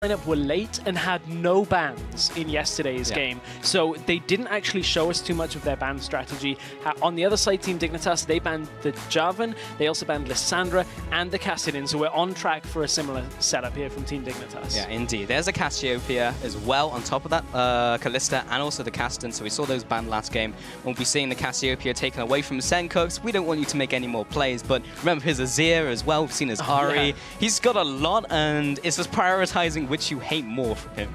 lineup were late and had no bans in yesterday's game, so they didn't actually show us too much of their ban strategy. On the other side, Team Dignitas, they banned the Jarvan, they also banned Lissandra and the Kassadin, so we're on track for a similar setup here from Team Dignitas. Yeah, indeed. There's a Cassiopeia as well on top of that, Kalista and also the Kassadin, so we saw those banned last game. We'll be seeing the Cassiopeia taken away from Sencooks. We don't want you to make any more plays, but remember his Azir as well, we've seen his Ahri. Yeah. He's got a lot, and it's just prioritizing which you hate more from him.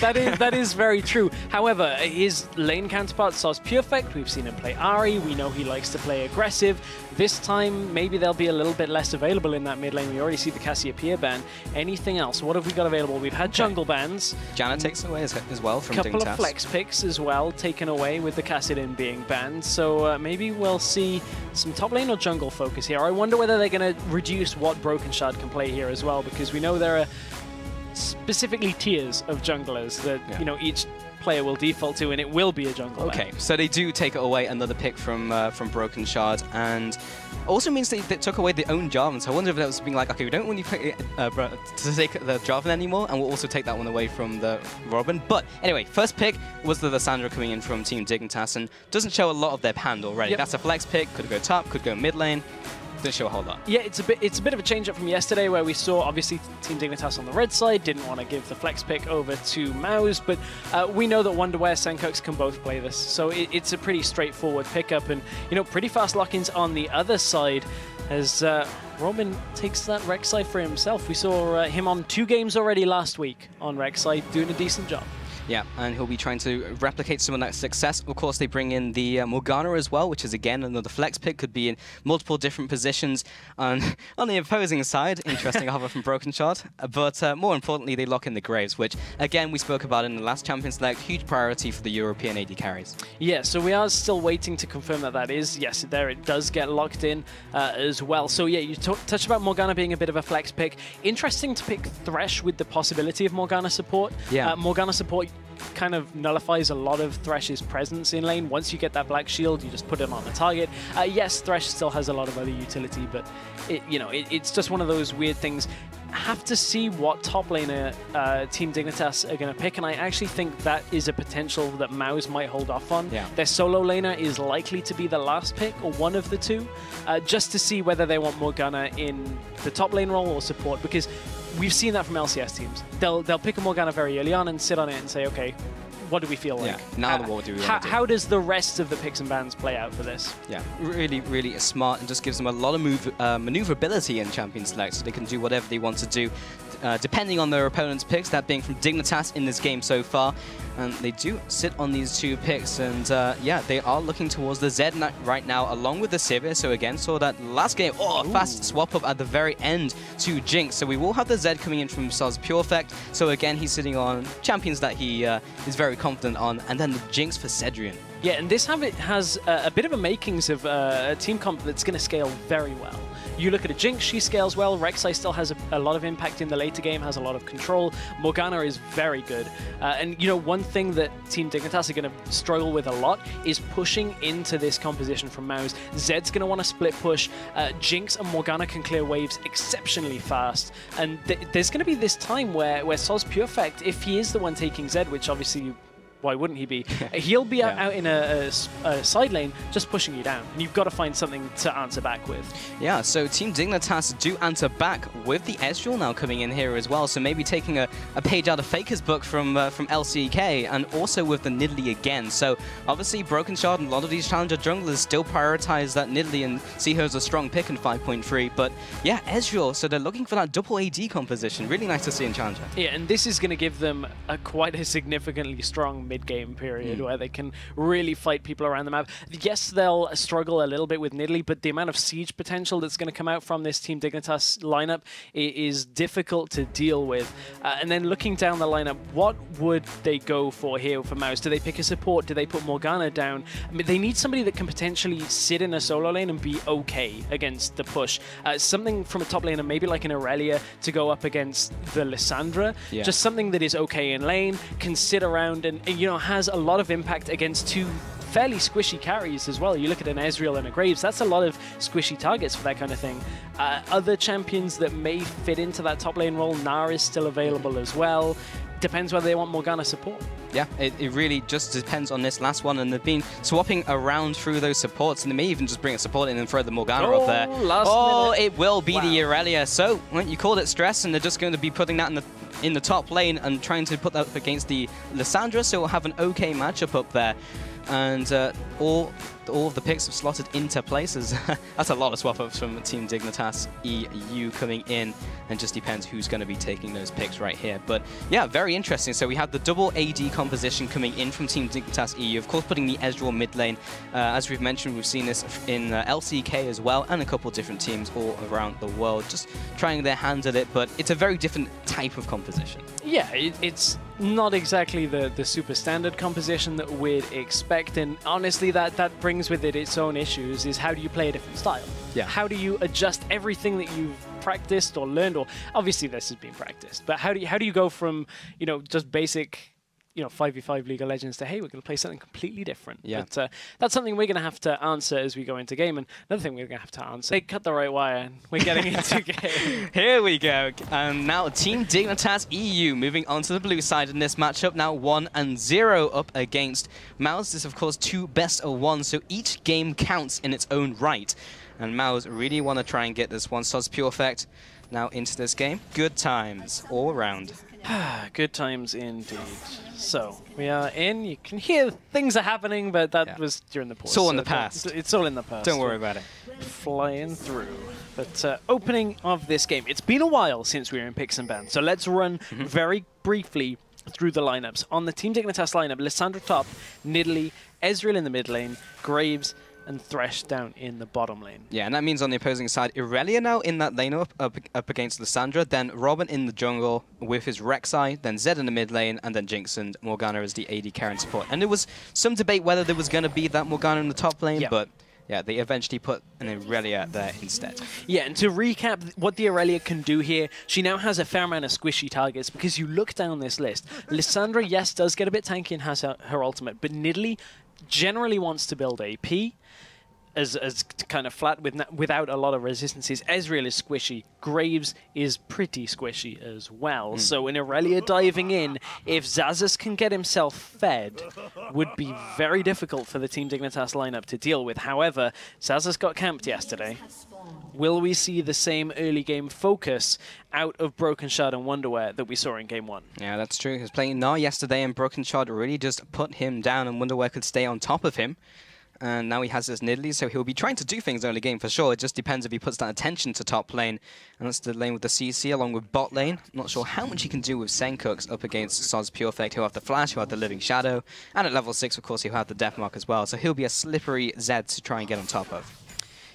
that is very true. However, his lane counterpart, Soz Purefect, we've seen him play Ahri. We know he likes to play aggressive. This time, maybe they'll be a little bit less available in that mid lane. We already see the Cassiopeia ban. Anything else? What have we got available? We've had jungle bans. Janna takes away as well from Dignitas. A couple of flex picks as well taken away with the Kassadin being banned. So maybe we'll see some top lane or jungle focus here. I wonder whether they're going to reduce what Broken Shard can play here as well, because we know there are specifically tiers of junglers that you know each player will default to, and it will be a jungle. Okay, so they do take away another pick from Broken Shard, and also means they took away their own Jarvan. So I wonder if that was being like, okay, we don't want you to take the Jarvan anymore, and we'll also take that one away from the Robin. But anyway, first pick was the Lissandra coming in from Team Dignitas, and doesn't show a lot of their hand already. That's a flex pick. Could go top, could go mid lane. Didn't show a whole lot. Yeah, it's a bit of a change up from yesterday, where we saw obviously Team Dignitas on the red side didn't want to give the flex pick over to Mouse, but we know that Wonderwear, Sencooks can both play this, so it's a pretty straightforward pickup, and you know, pretty fast lock-ins on the other side as Robin takes that Rek'Sai for himself. We saw him on 2 games already last week on Rek'Sai, doing a decent job. Yeah, and he'll be trying to replicate some of that success. Of course, they bring in the Morgana as well, which is, again, another flex pick. Could be in multiple different positions. On the opposing side, interesting hover from Broken Shard. But more importantly, they lock in the Graves, which, again, we spoke about in the last Champions Select. Huge priority for the European AD carries. Yeah, so we are still waiting to confirm that that is. Yes, there it does get locked in as well. So yeah, you touched about Morgana being a bit of a flex pick. Interesting to pick Thresh with the possibility of Morgana support. Yeah. Morgana support kind of nullifies a lot of Thresh's presence in lane. Once you get that black shield, you just put it on the target. Yes, Thresh still has a lot of other utility, but it's just one of those weird things. Have to see what top laner Team Dignitas are going to pick, and I actually think that is a potential that Mouse might hold off on. Yeah. Their solo laner is likely to be the last pick, or one of the two, just to see whether they want Morgana in the top lane role or support, because we've seen that from LCS teams. They'll pick a Morgana very early on and sit on it and say, okay, what do we feel like? Now what do we want to do? How does the rest of the picks and bans play out for this? Yeah, really, really smart, and just gives them a lot of maneuverability in Champion Select, so they can do whatever they want to do, depending on their opponent's picks, that being from Dignitas in this game so far. And they do sit on these 2 picks, and yeah, they are looking towards the Zed right now, along with the Sivir. So again, saw that last game, fast swap up at the very end to Jinx. So we will have the Zed coming in from Soz Purefect. So again, he's sitting on champions that he is very confident on, and then the Jinx for Cedrian. Yeah, and this habit has a bit of a makings of a team comp that's going to scale very well. You look at a Jinx, she scales well. Rek'Sai still has a lot of impact in the later game, has a lot of control. Morgana is very good. And, you know, one thing that Team Dignitas are going to struggle with a lot is pushing into this composition from Mouse. Zed's going to want to split push. Jinx and Morgana can clear waves exceptionally fast. And there's going to be this time where Soz Purefect, if he is the one taking Zed, which obviously why wouldn't he be? He'll be out in a side lane just pushing you down, and you've got to find something to answer back with. Yeah, so Team Dignitas do answer back with the Ezreal now coming in here as well, so maybe taking a page out of Faker's book from LCK, and also with the Nidalee again. So obviously Broken Shard and a lot of these challenger junglers still prioritize that Nidalee and see her as a strong pick in 5.3, but yeah, Ezreal, so they're looking for that double AD composition. Really nice to see in challenger. Yeah, and this is going to give them quite a significantly strong mid-game period where they can really fight people around the map. Yes, they'll struggle a little bit with Nidalee, but the amount of siege potential that's going to come out from this Team Dignitas lineup is difficult to deal with. And then looking down the lineup, what would they go for here for Mouse? Do they pick a support? Do they put Morgana down? I mean, they need somebody that can potentially sit in a solo lane and be okay against the push. Something from a top laner, maybe like an Aurelia, to go up against the Lissandra. Yeah. Just something that is okay in lane, can sit around and you know, has a lot of impact against 2 fairly squishy carries as well. You look at an Ezreal and a Graves, that's a lot of squishy targets for that kind of thing. Other champions that may fit into that top lane role, Nara is still available as well. Depends whether they want Morgana support. Yeah, it really just depends on this last one, and they've been swapping around through those supports, and they may even just bring a support in and throw the Morgana up there. Minute. It will be the Irelia. So, well, you called it stress, and they're just going to be putting that in the top lane and trying to put that up against the Lissandra, so we'll have an okay matchup up there. And all of the picks have slotted into places. That's a lot of swap-ups from Team Dignitas EU coming in, and just depends who's going to be taking those picks right here. But yeah, very interesting. So we have the double AD composition coming in from Team Dignitas EU, of course putting the Ezreal mid lane. As we've mentioned, we've seen this in LCK as well, and a couple different teams all around the world just trying their hands at it, but it's a very different type of composition. Yeah, it's not exactly the super standard composition that we'd expect, and honestly that brings with it its own issues. Is how do you play a different style? Yeah. How do you adjust everything that you've practiced or learned, or obviously this has been practiced, but how do you go from, you know, just basic, you know, 5v5 League of Legends to, hey, we're going to play something completely different? Yeah. But that's something we're going to have to answer as we go into game. And another thing we're going to have to answer, they cut the right wire and we're getting into game. Here we go. And now Team Dignitas EU moving on to the blue side in this matchup. Now 1-0 up against Mouse. This, of course, 2 best of 1, so each game counts in its own right. And Mouse really want to try and get this one. Soz Pure Effect now into this game. Good times all around. Good times indeed. So we are in. You can hear things are happening, but that was during the pause. It's all in the past. It's all in the past. Don't worry about it. Flying through. But opening of this game. It's been a while since we were in picks and bans, so let's run very briefly through the lineups. On the Team Dignitas lineup, Lissandra top, Nidalee, Ezreal in the mid lane, Graves, and Thresh down in the bottom lane. Yeah, and that means on the opposing side, Irelia now in that lane up against Lissandra, then Robin in the jungle with his Rek'Sai, then Zed in the mid lane, and then Jinx and Morgana as the AD carry and support. And there was some debate whether there was going to be that Morgana in the top lane, but yeah, they eventually put an Irelia there instead. Yeah, and to recap what the Irelia can do here, she now has a fair amount of squishy targets, because you look down this list. Lissandra, yes, does get a bit tanky and has her ultimate, but Nidalee generally wants to build AP as kind of flat without a lot of resistances. Ezreal is squishy. Graves is pretty squishy as well. So in Irelia diving in, if Xaxus can get himself fed, would be very difficult for the Team Dignitas lineup to deal with. However, Xaxus got camped yesterday. Will we see the same early game focus out of Broken Shard and Wonderwear that we saw in Game 1? Yeah, that's true. He was playing Gnar yesterday, and Broken Shard really just put him down, and Wonderwear could stay on top of him. And now he has this Nidalee, so he'll be trying to do things early game for sure. It just depends if he puts that attention to top lane. And that's the lane with the CC along with bot lane. Not sure how much he can do with Senkux up against Soz Pure Effect. He'll have the Flash, he'll have the Living Shadow. And at level 6, of course, he'll have the Death Mark as well. So he'll be a slippery Zed to try and get on top of.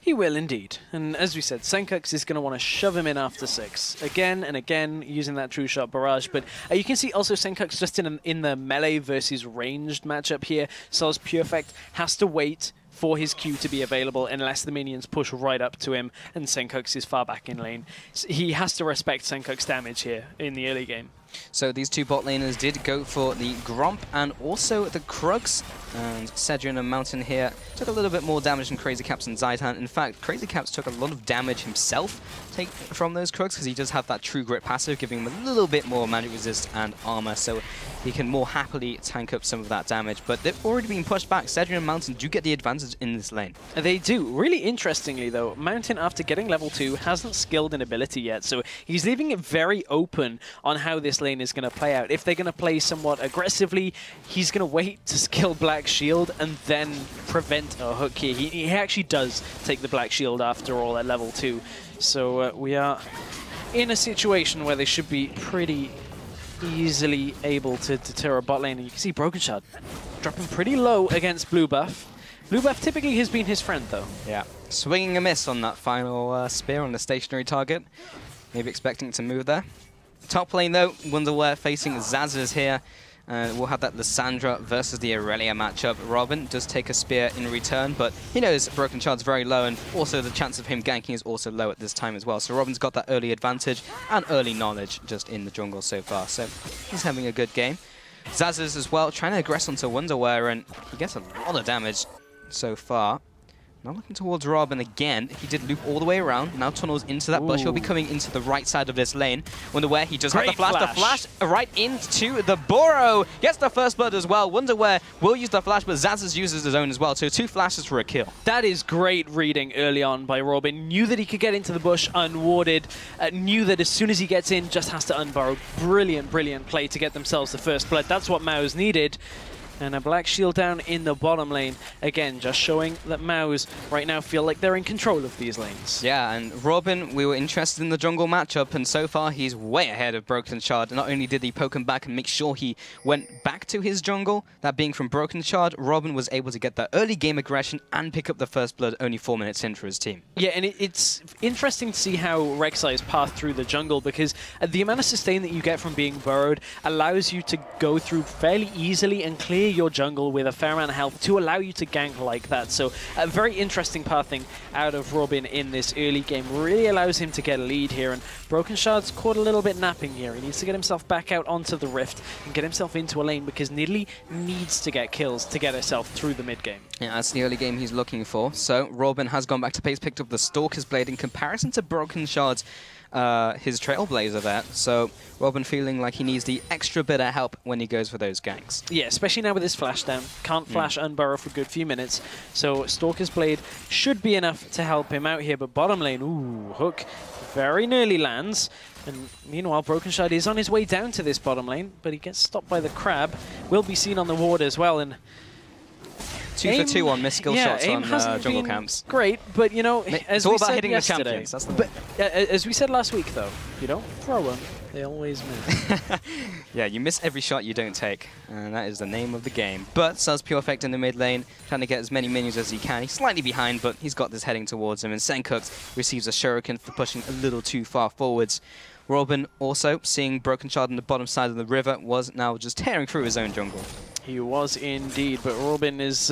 He will indeed. And as we said, Senkux is going to want to shove him in after 6. Again and again, using that True Shot barrage. But you can see also Senkux just in the melee versus ranged matchup here. Soz Pure Effect has to wait for his Q to be available unless the minions push right up to him and Senkux is far back in lane. He has to respect Senkux damage here in the early game. So these two bot laners did go for the Gromp and also the Krugs. And Cedric and Mountain here took a little bit more damage than Crazy Caps and Zaitan. In fact, Crazy Caps took a lot of damage himself from those Krugs because he does have that True Grit passive, giving him a little bit more magic resist and armor, so he can more happily tank up some of that damage. But they've already been pushed back. Cedric and Mountain do get the advantage in this lane. They do. Really interestingly, though, Mountain, after getting level 2, hasn't skilled an ability yet, so he's leaving it very open on how this lane is going to play out. If they're going to play somewhat aggressively, he's going to wait to skill Black Shield and then prevent a hook here. He actually does take the Black Shield after all at level 2. So we are in a situation where they should be pretty easily able to deter a bot lane. And you can see Broken Shard dropping pretty low against Blue Buff. Blue Buff typically has been his friend, though. Yeah, swinging a miss on that final spear on the stationary target. Maybe expecting to move there. Top lane, though, Wonderwear facing Xaxus here. We'll have that Lissandra versus the Irelia matchup. Robin does take a spear in return, but he knows Broken Shard's very low, and also the chance of him ganking is also low at this time as well. So Robin's got that early advantage and early knowledge just in the jungle so far. So he's having a good game. Zazas as well, trying to aggress onto Wonderwear, and he gets a lot of damage so far. Now looking towards Robin again. He did loop all the way around. Now tunnels into that bush. He'll be coming into the right side of this lane. Wonderwear, he just had the flash. The flash right into the burrow. Gets the first blood as well. Wonderwear will use the flash, but Zazas uses his own as well. So 2 flashes for a kill. That is great reading early on by Robin. Knew that he could get into the bush unwarded. Knew that as soon as he gets in, just has to unburrow. Brilliant, brilliant play to get themselves the first blood. That's what Maus needed. And a black shield down in the bottom lane. Again, just showing that Maus right now feel like they're in control of these lanes. Yeah, and Robin, we were interested in the jungle matchup, and so far he's way ahead of Broken Shard. Not only did he poke him back and make sure he went back to his jungle, that being from Broken Shard, Robin was able to get that early game aggression and pick up the first blood only 4 minutes in for his team. Yeah, and it's interesting to see how Rek'Sai's path through the jungle, because the amount of sustain that you get from being burrowed allows you to go through fairly easily and clear your jungle with a fair amount of health to allow you to gank like that. So a very interesting pathing out of Robin in this early game. Really allows him to get a lead here, and Broken Shard's caught a little bit napping here. He needs to get himself back out onto the Rift and get himself into a lane, because Nidalee needs to get kills to get herself through the mid game. Yeah, that's the early game he's looking for. So Robin has gone back to base, picked up the Stalker's Blade in comparison to Broken Shard's his Trailblazer there. So Robin feeling like he needs the extra bit of help when he goes for those ganks. Yeah, especially now with his flash down. Can't flash unburrow for a good few minutes. So Stalker's Blade should be enough to help him out here. But bottom lane, ooh, hook very nearly lands. And meanwhile, Broken Shard is on his way down to this bottom lane, but he gets stopped by the crab. Will be seen on the ward as well. And 2 for 2 on missed skill shots on jungle camps. Great, but you know, as it's all we about said hitting yesterday, the champions. That's the but as we said last week, though, you don't throw them; they always miss. Yeah, you miss every shot you don't take, and that is the name of the game. But Suz Perfect in the mid lane, trying to get as many minions as he can. He's slightly behind, but he's got this heading towards him. And Senkux receives a shuriken for pushing a little too far forwards. Robin also, seeing Broken Shard on the bottom side of the river, was now just tearing through his own jungle. He was indeed, but Robin is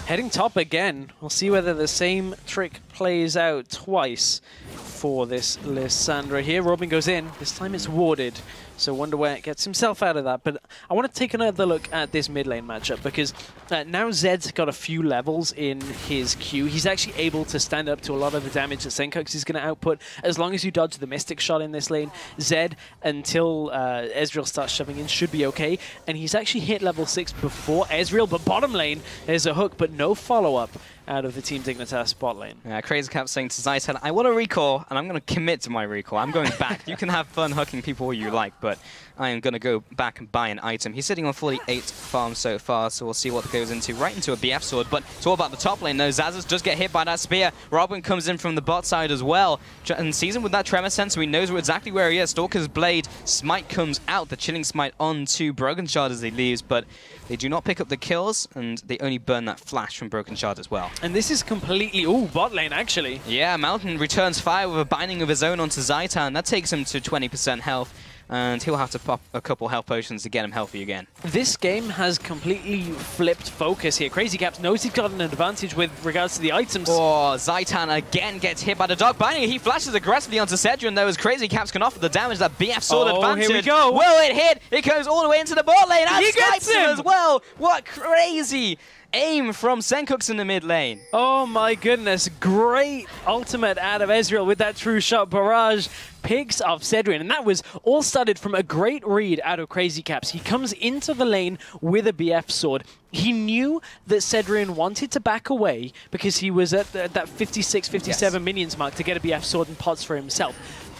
heading top again. We'll see whether the same trick plays out twice for this Lissandra here. Robin goes in. This time it's warded, so Wonderwear gets himself out of that. But I want to take another look at this mid lane matchup, because now Zed's got a few levels in his Q. He's actually able to stand up to a lot of the damage that Senkux is going to output. As long as you dodge the Mystic Shot in this lane, Zed, until Ezreal starts shoving in, should be okay. And he's actually hit level 6 before Ezreal, but bottom lane, there's a hook, but no follow-up out of the Team Dignitas bot lane. Yeah, Crazy Cap saying to Zaitan, I want to recall, and I'm going to commit to my recall. I'm going back. You can have fun hooking people all you like, but I am going to go back and buy an item. He's sitting on 48 farms so far, so we'll see what goes into. Right into a BF sword, but it's all about the top lane. No, Zazas just get hit by that spear. Robin comes in from the bot side as well, and sees him with that tremor sensor. He knows exactly where he is. Stalker's Blade, Smite comes out, the Chilling Smite onto Broken Shard as he leaves, but they do not pick up the kills, and they only burn that flash from Broken Shard as well. And this is completely... Ooh, bot lane, actually. Yeah, Mountain returns fire with a binding of his own onto Zaitan. That takes him to 20% health, and he'll have to pop a couple health potions to get him healthy again. This game has completely flipped focus here. Crazy Caps knows he's got an advantage with regards to the items. Oh, Zaitan again gets hit by the dog binding. He flashes aggressively onto Cedric, though, as Crazy Caps can offer the damage. That BF sword advantage. Here we go. Will it hit? It goes all the way into the bot lane. And he gets him as well. What crazy aim from Senkux in the mid lane. Oh my goodness, great ultimate out of Ezreal with that true shot barrage. Picks off Cedric, and that was all started from a great read out of Crazy Caps. He comes into the lane with a BF sword. He knew that Cedric wanted to back away because he was at that 56, 57 minions mark to get a BF sword and pots for himself.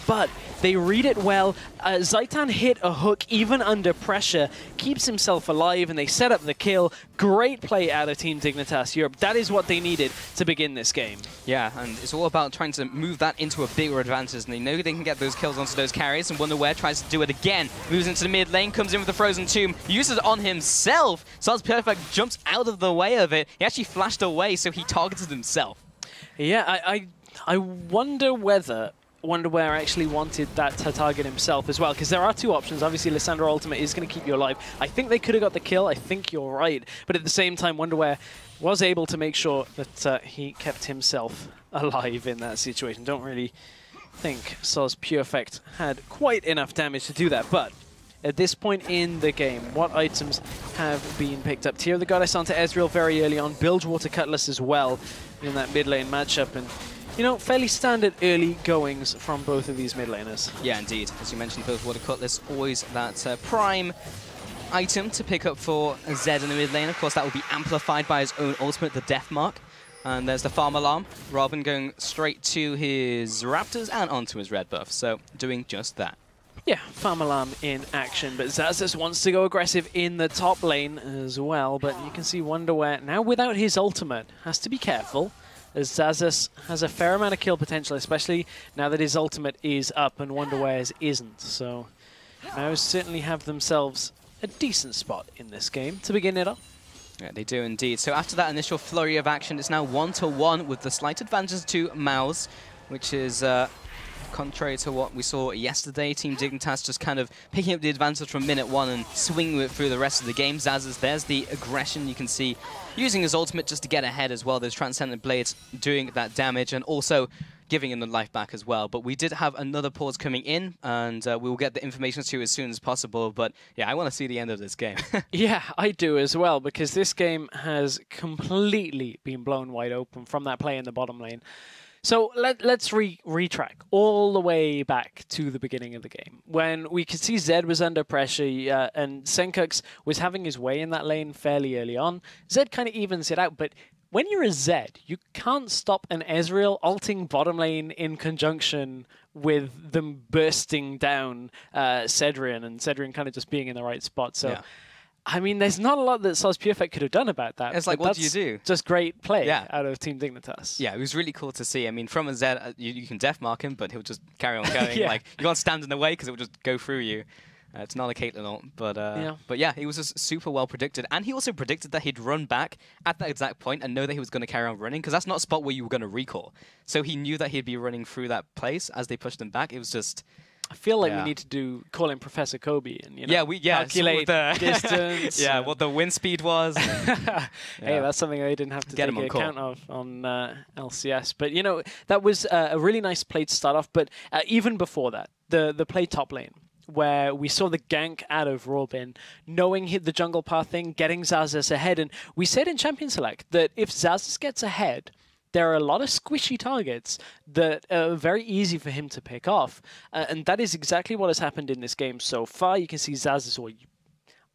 But they read it well. Zaitan hit a hook even under pressure, keeps himself alive, and they set up the kill. Great play out of Team Dignitas Europe. That is what they needed to begin this game. Yeah, and it's all about trying to move that into a bigger advantage, and they know they can get those kills onto those carries, and Wonderwear tries to do it again. Moves into the mid lane, comes in with the Frozen Tomb, uses it on himself. Suz Perfect jumps out of the way of it. He actually flashed away, so he targeted himself. Yeah, I wonder whether Wonderwear actually wanted that to target himself as well, because there are two options. Obviously, Lissandra ultimate is going to keep you alive. I think they could have got the kill. I think you're right. But at the same time, Wonderwear was able to make sure that he kept himself alive in that situation. Don't really think Suz Perfect had quite enough damage to do that, but at this point in the game, what items have been picked up? Tear of the Goddess onto Ezreal very early on, Bilgewater Cutlass as well in that mid lane matchup, and you know, fairly standard early goings from both of these mid laners. Yeah, indeed. As you mentioned, Bilgewater Cutlass, always that prime item to pick up for Zed in the mid lane. Of course, that will be amplified by his own ultimate, the Death Mark. And there's the farm alarm. Robin going straight to his Raptors and onto his red buff, so doing just that. Yeah, farm alarm in action, but Xaxus wants to go aggressive in the top lane as well, but you can see Wonderwear now without his ultimate. Has to be careful, as Xaxus has a fair amount of kill potential, especially now that his ultimate is up and Wonderwear's isn't. So Mouse certainly have themselves a decent spot in this game to begin it off. Yeah, they do indeed. So after that initial flurry of action, it's now 1-1 with the slight advantage to Mouse, which is contrary to what we saw yesterday. Team Dignitas just kind of picking up the advantage from minute 1 and swinging it through the rest of the game. Xaxus, there's the aggression you can see, using his ultimate just to get ahead as well. Those Transcendent Blades doing that damage and also giving him the life back as well. But we did have another pause coming in, and we will get the information to you as soon as possible. But yeah, I want to see the end of this game. Yeah, I do as well, because this game has completely been blown wide open from that play in the bottom lane. So let's retrack all the way back to the beginning of the game, when we could see Zed was under pressure and Senkux was having his way in that lane fairly early on. Zed kind of evens it out, but when you're a Zed, you can't stop an Ezreal ulting bottom lane in conjunction with them bursting down Cedrian, and Cedrian kind of just being in the right spot. So, yeah. I mean, there's not a lot that Sauce Purefect could have done about that. It's like, what do you do? Just great play out of Team Dignitas. Yeah, it was really cool to see. I mean, from a Zed, you can death mark him, but he'll just carry on going. Like, you can't stand in the way because it will just go through you. It's not a Caitlyn ult, but yeah, he was just super well predicted. And he also predicted that he'd run back at that exact point and know that he was going to carry on running, because that's not a spot where you were going to recall. So he knew that he'd be running through that place as they pushed him back. It was just... I feel like we need to call him Professor Kobe and calculate the distance. What the wind speed was. Hey, that's something I didn't have to take account of on LCS. But you know, that was a really nice play to start off. But even before that, the play top lane, where we saw the gank out of Robin, knowing hit the jungle path thing, getting Xaxus ahead. And we said in Champion Select that if Xaxus gets ahead, there are a lot of squishy targets that are very easy for him to pick off. And that is exactly what has happened in this game so far. You can see Xaxus, or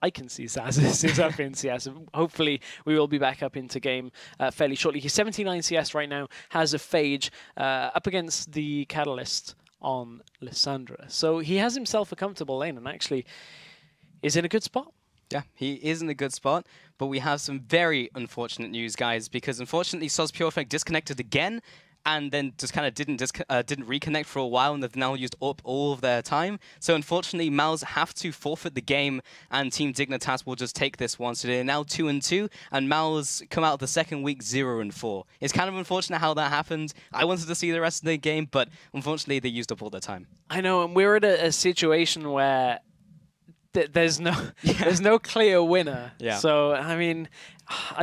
I can see Xaxus is up in CS. Hopefully, we will be back up into game fairly shortly. He's 79 CS right now, has a Phage up against the Catalyst on Lissandra. So he has himself a comfortable lane and actually is in a good spot. Yeah, he is in a good spot, but we have some very unfortunate news, guys, because unfortunately Sauce Purefect disconnected again and then just kind of didn't reconnect for a while, and they've now used up all of their time. So unfortunately, Mouse have to forfeit the game, and Team Dignitas will just take this one. So they're now 2-2, and Mouse come out of the second week 0-4. It's kind of unfortunate how that happened. I wanted to see the rest of the game, but unfortunately, they used up all their time. I know, and we're at a situation where there's no clear winner. Yeah. So I mean,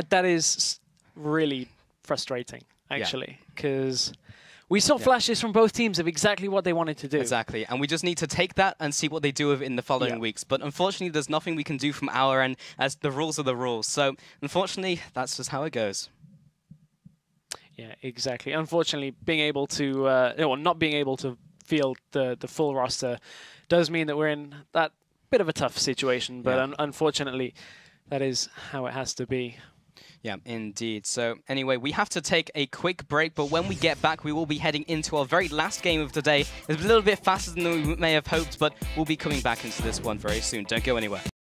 that is really frustrating, actually, because we saw flashes from both teams of exactly what they wanted to do. Exactly, and we just need to take that and see what they do with it in the following weeks. But unfortunately, there's nothing we can do from our end, as the rules are the rules. So unfortunately, that's just how it goes. Yeah, exactly. Unfortunately, being able to, or not being able to field the full roster does mean that we're in that bit of a tough situation, but unfortunately, that is how it has to be. Yeah, indeed. So anyway, we have to take a quick break, but when we get back, we will be heading into our very last game of the day. It's a little bit faster than we may have hoped, but we'll be coming back into this one very soon. Don't go anywhere.